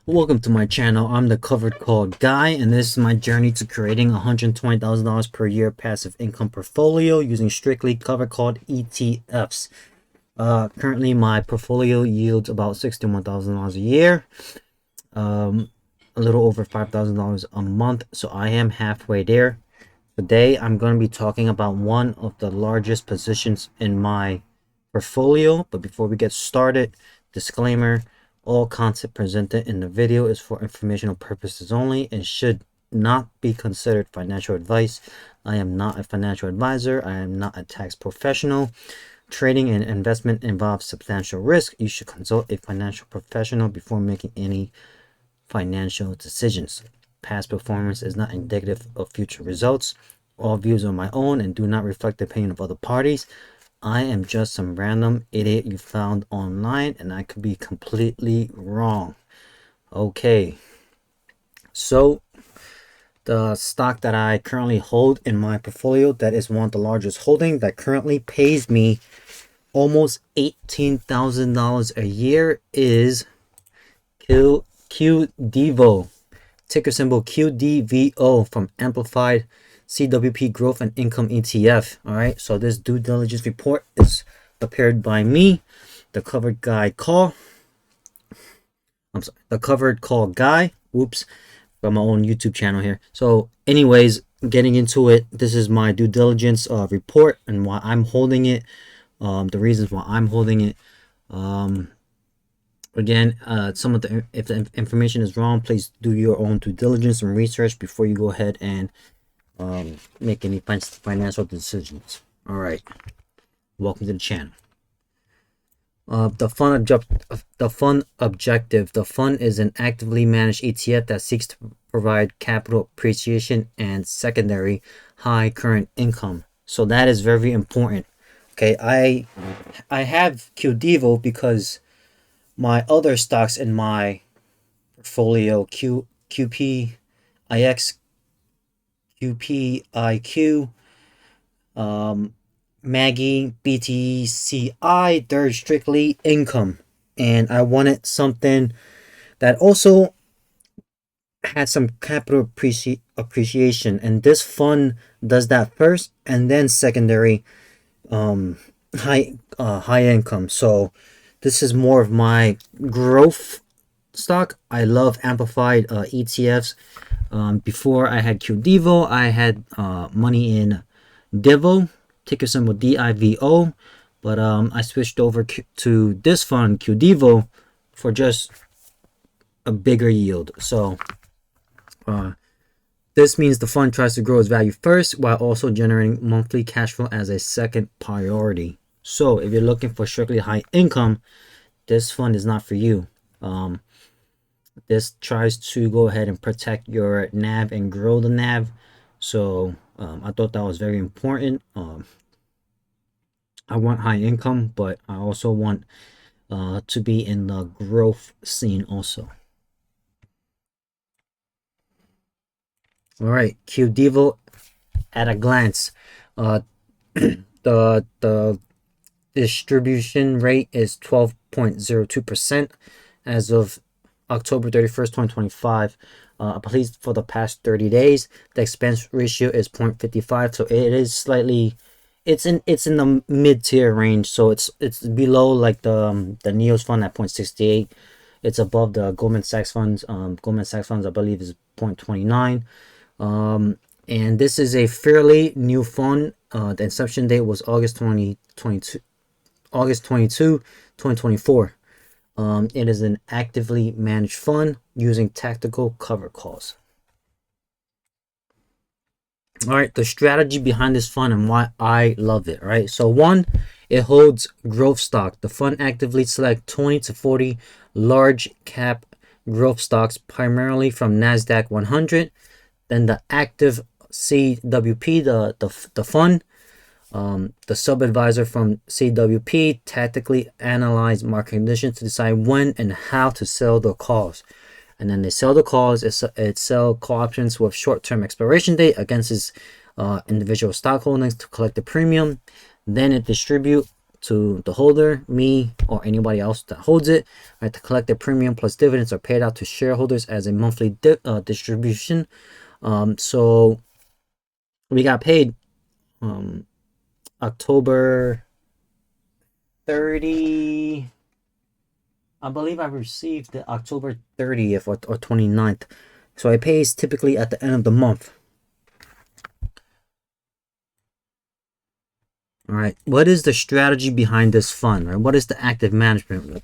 Welcome to my channel. I'm the covered call guy, and this is my journey to creating $120,000 per year passive income portfolio using strictly covered called ETFs. Currently, my portfolio yields about $61,000 a year, a little over $5,000 a month. So I am halfway there. Today, I'm going to be talking about one of the largest positions in my portfolio. But before we get started, disclaimer: all content presented in the video is for informational purposes only and should not be considered financial advice. I am not a financial advisor. I am not a tax professional. Trading and investment involves substantial risk. You should consult a financial professional before making any financial decisions. Past performance is not indicative of future results. All views are my own and do not reflect the opinion of other parties. I am just some random idiot you found online, and I could be completely wrong. Okay, so the stock that I currently hold in my portfolio, that is one of the largest holding, that currently pays me almost $18,000 a year, is QDVO, ticker symbol QDVO, from Amplified CWP Growth and Income ETF. All right, so this due diligence report is prepared by me, the covered guy call. The covered call guy. Whoops, got my own YouTube channel here. So, anyways, getting into it, this is my due diligence report and why I'm holding it. The reasons why I'm holding it. Again, some of the if the information is wrong, please do your own due diligence and research before you go ahead and make any financial decisions. All right, welcome to the channel. The fund objective. The fund is an actively managed ETF that seeks to provide capital appreciation and secondary high current income. So that is very important. Okay, I have QDVO because my other stocks in my portfolio, QPIX, QPIQ, Maggie, BTCI, they're strictly income, and I wanted something that also had some capital appreciation, and this fund does that first, and then secondary high income. So this is more of my growth stock. I love Amplified ETFs. Before I had QDVO, I had money in Divo, ticker symbol DIVO, but I switched over to this fund, QDVO, for just a bigger yield. So this means the fund tries to grow its value first while also generating monthly cash flow as a second priority. So if you're looking for strictly high income, this fund is not for you. This tries to go ahead and protect your NAV and grow the NAV. So I thought that was very important. I want high income, but I also want to be in the growth scene also. All right, QDVO at a glance. The distribution rate is 12.02% as of October 31st, 2025. At least for the past 30 days. The expense ratio is 0.55, so it is slightly, it's in the mid-tier range. So it's below like the NEOS fund at 0.68. It's above the Goldman Sachs funds. Goldman Sachs funds, I believe, is 0.29. And this is a fairly new fund. The inception date was August 22, 2024. It is an actively managed fund using tactical cover calls. All right, the strategy behind this fund and why I love it. All right, so one, it holds growth stock. The fund actively select 20 to 40 large cap growth stocks, primarily from NASDAQ 100. Then the active CWP, the fund. The sub-advisor from CWP tactically analyze market conditions to decide when and how to sell the calls. And then they sell the calls. It sell call options with short-term expiration date against its individual stock holdings to collect the premium. Then it distribute to the holder, me, or anybody else that holds it. Right, the collected premium plus dividends are paid out to shareholders as a monthly distribution. So we got paid October 30. I believe I received it October 30th or 29th. So it pays typically at the end of the month. All right. What is the strategy behind this fund? Right? What is the active management?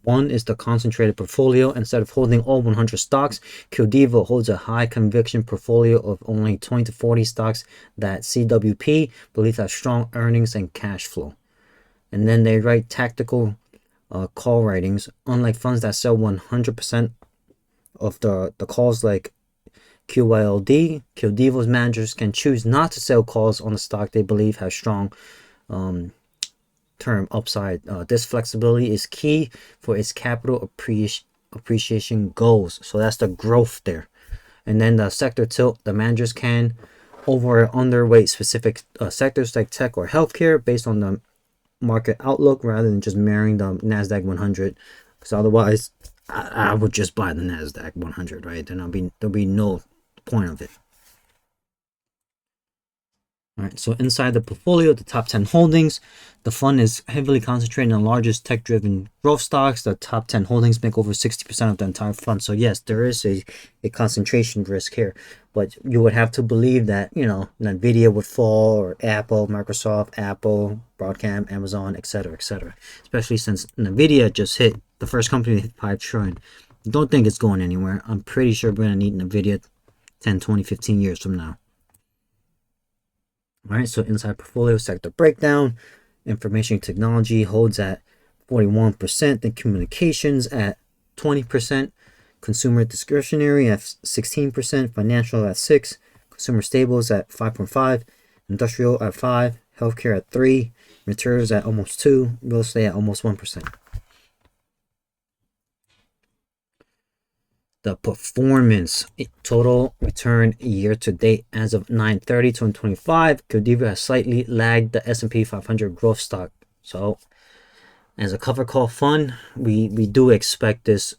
One is the concentrated portfolio. Instead of holding all 100 stocks, QDVO holds a high conviction portfolio of only 20 to 40 stocks that CWP believes have strong earnings and cash flow. And then they write tactical call writings. Unlike funds that sell 100% of the calls like QYLD, QDVO's managers can choose not to sell calls on the stock they believe has strong term upside. This flexibility is key for its capital appreciation goals. So that's the growth there. And then the sector tilt, the managers can over or underweight specific sectors like tech or healthcare based on the market outlook rather than just mirroring the NASDAQ 100. Because otherwise, I would just buy the NASDAQ 100, right? Then there'll be no point of it. All right, so inside the portfolio, the top 10 holdings, the fund is heavily concentrated on the largest tech-driven growth stocks. The top 10 holdings make over 60% of the entire fund. So yes, there is a concentration risk here, but you would have to believe that, you know, Nvidia would fall, or Apple, Microsoft, Apple, Broadcom, Amazon, etc., etc. Especially since Nvidia just hit, the first company to hit 5 trillion. Don't think it's going anywhere. I'm pretty sure we're going to need Nvidia 10, 20, 15 years from now. All right, so inside portfolio sector breakdown, information technology holds at 41%, then communications at 20%, consumer discretionary at 16%, financial at 6%, consumer staples at 5.5%, industrial at 5%, healthcare at 3%, materials at almost 2%, real estate at almost 1%. The performance total return year to date as of 9/30/2025, QDVO has slightly lagged the S&P 500 growth stock. So as a cover call fund, we do expect this.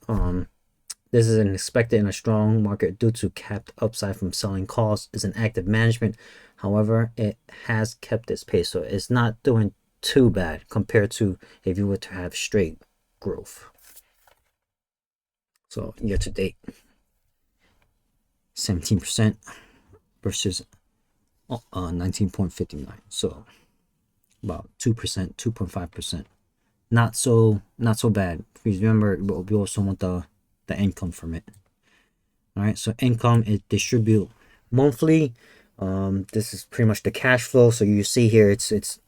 This is an expected in a strong market due to capped upside from selling calls. Is an active management. However, it has kept its pace, so it's not doing too bad compared to if you were to have straight growth. So year to date, 17% versus 19.59. So about 2%, 2.5%. Not so bad. Please remember, we also want the income from it. All right, so income is distribute monthly. This is pretty much the cash flow. So you see here, it's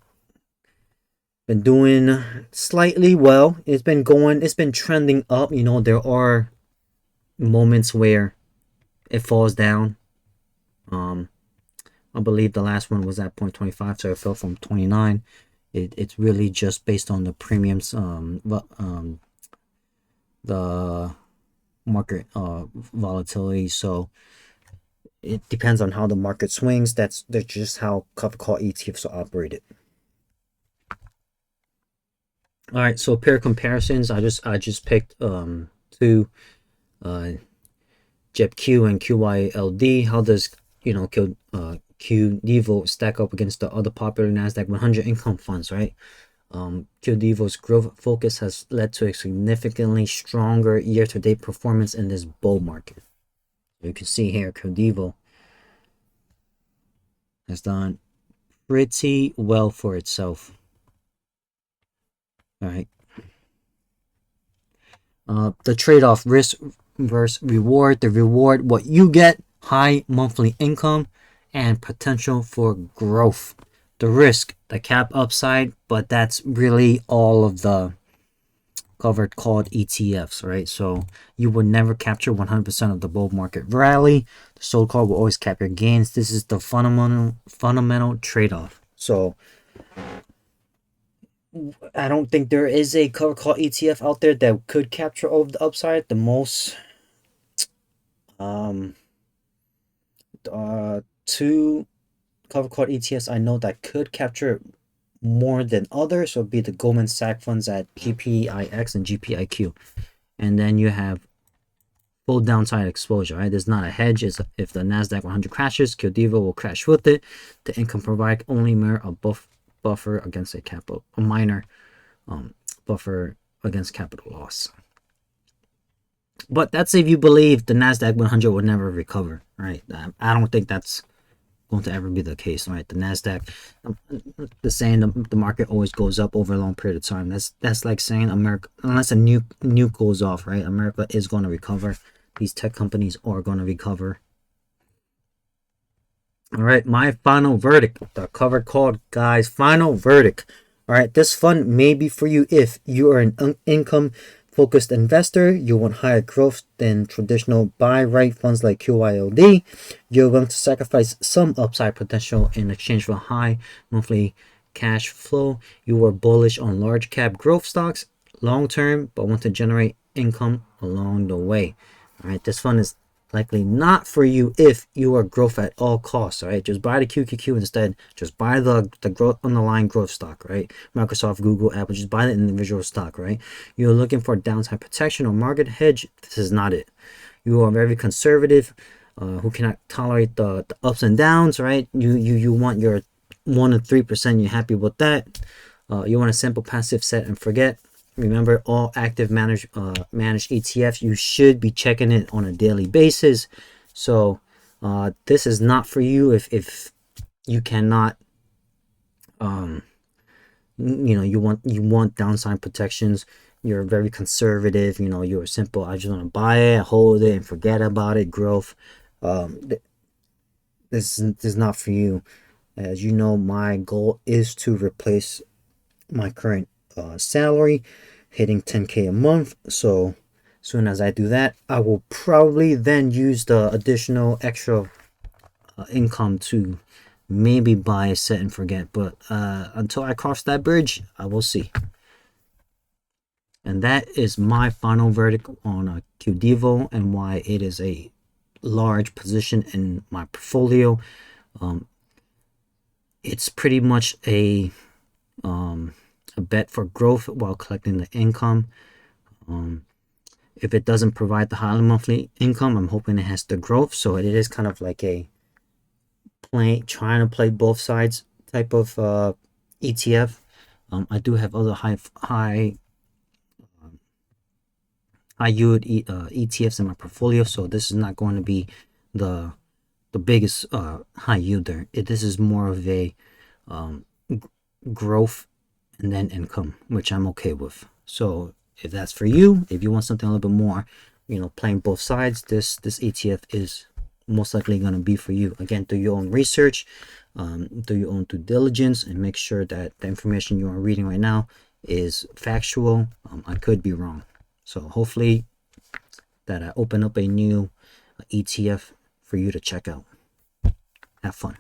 been doing slightly well. It's been trending up. You know, there are moments where it falls down. I believe the last one was at 0.25, so it fell from 29. It's really just based on the premiums, the market volatility. So it depends on how the market swings. That's just how cover call ETFs are operated. All right, so pair comparisons. I just picked two, JEPQ and QYLD. How does QDVO stack up against the other popular NASDAQ 100 income funds, right? QDVO's growth focus has led to a significantly stronger year-to-date performance in this bull market. You can see here, QDVO has done pretty well for itself. All right. The trade-off, risk versus reward. The reward, what you get, high monthly income and potential for growth. The risk, the cap upside, but that's really all of the covered called ETFs, right? So you will never capture 100% of the bull market rally. The sold call will always cap your gains. This is the fundamental trade-off. So I don't think there is a cover call ETF out there that could capture all of the upside. The most two cover call ETFs I know that could capture more than others. So it'd be the Goldman Sachs funds at GPIX and GPIQ. And then you have full downside exposure, right? There's not a hedge. It's if the NASDAQ 100 crashes, QDVO will crash with it. The income provide only mere a buffer against a minor buffer against capital loss. But that's if you believe the NASDAQ 100 will never recover, right? I don't think that's going to ever be the case, right? The NASDAQ, the saying the market always goes up over a long period of time. That's like saying America, unless a nuke goes off, right? America is going to recover. These tech companies are going to recover. All right, my final verdict, the cover called, guys, final verdict. All right, this fund may be for you if you are an income focused investor. You want higher growth than traditional buy right funds like QYLD. You're willing to sacrifice some upside potential in exchange for high monthly cash flow. You are bullish on large cap growth stocks long term, but want to generate income along the way. All right, this fund is likely not for you if you are growth at all costs. All right, just buy the QQQ instead. Just buy the growth underlying growth stock, right? Microsoft, Google, Apple. Just buy the individual stock, right? You're looking for downside protection or market hedge. This is not it. You are very conservative, who cannot tolerate the ups and downs, right? You want your 1 to 3%. You're happy with that. You want a simple passive set and forget. Remember, all active managed ETFs, you should be checking it on a daily basis. So this is not for you if you cannot, you want downside protections. You're very conservative. You're simple. I just want to buy it, hold it, and forget about it. Growth. This is not for you. As you know, my goal is to replace my current salary, hitting 10K a month. So as soon as I do that, I will probably then use the additional extra income to maybe buy a set and forget. But until I cross that bridge, I will see. And that is my final verdict on QDVO and why it is a large position in my portfolio. It's pretty much a bet for growth while collecting the income. If it doesn't provide the high monthly income, I'm hoping it has the growth. So it is kind of like a trying to play both sides type of ETF. I do have other high yield ETFs in my portfolio, so this is not going to be the biggest high yielder. This is more of a growth and then income, which I'm okay with. So if that's for you, if you want something a little bit more, playing both sides, this ETF is most likely going to be for you. Again, do your own research, do your own due diligence, and make sure that the information you are reading right now is factual. I could be wrong. So hopefully that I open up a new ETF for you to check out. Have fun.